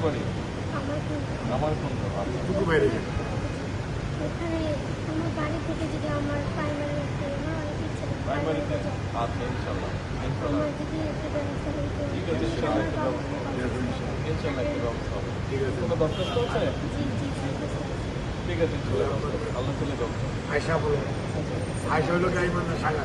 বাড়ি? আমার কোন টুকু বাইরে ওখানে আমার বাড়ি থেকে যদি আমার প্রাইমারিতে না প্রাইমারিতে আচ্ছা ইনশাআল্লাহ আমার যদি একটা ব্যবস্থা হইতো ঠিক আছে ইনশাআল্লাহ একটা ব্যবস্থা হবে ঠিক আছে কোনো দরখাস্ত আছে জি জি ঠিক আছে ইনশাআল্লাহ আল্লাহ চলে যাবো আয়শা বলো আয়শা হলো গাইমান না সাগা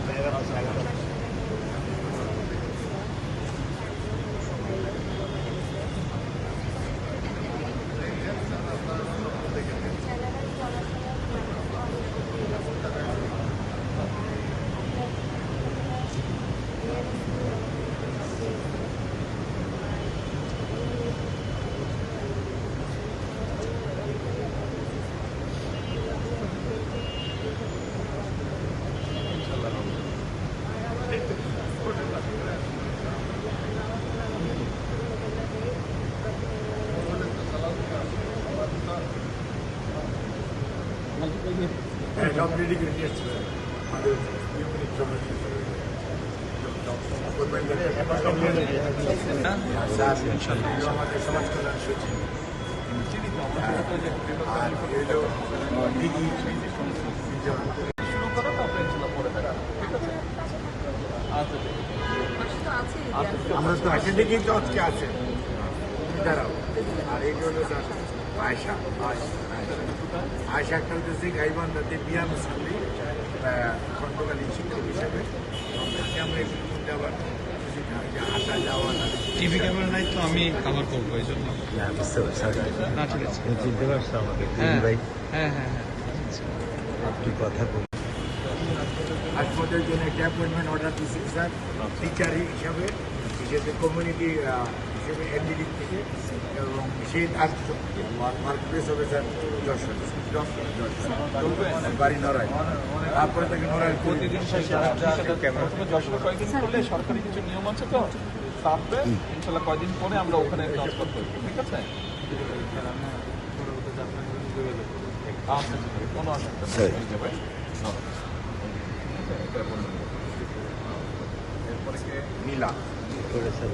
সব রেডি করে নিয়ে এসছে আমাদের ইউনিট জমা আমাদের সমাজ কল্যাণ সচিব আর এলো দিদি শুরু করো তারপরে ইনশাআল্লাহ পরে দেখা ঠিক আছে আচ্ছা আমরা তো আসে দেখি তো আজকে আছে দাঁড়াও আর এই হলো আয়শা আয়শা একটা হচ্ছে গাইবান্ধাতে বিয়াম স্কুলে খণ্ডকালীন শিক্ষক হিসাবে আমরা এগুলোর মধ্যে আবার আসা যাওয়া টিভি ক্যামেরা নাই তো আমি কভার করবো এই জন্য না ঠিক আছে চিনতে পারছো আমাকে হ্যাঁ ভাই হ্যাঁ হ্যাঁ হ্যাঁ একটু কথা বল আজ পদের জন্য একটা অ্যাপয়েন্টমেন্ট অর্ডার দিয়েছি স্যার টিচার হিসাবে বিশেষ কমিউনিটি হিসেবে এনডিডি থেকে এবং সেই আজ মার্ক প্লেস হবে স্যার যশোর বাড়ি নড়াই তারপরে তাকে নড়াই প্রতিদিন যশোরে কয়েকদিন করলে সরকারি কিছু নিয়ম আছে তো তারপরে ইনশাল্লাহ কয়েকদিন পরে আমরা ওখানে ট্রান্সফার করবো ঠিক আছে আচ্ছা কোনো অসুবিধা নেই যাবে এরপরে কে নীলা করে স্যার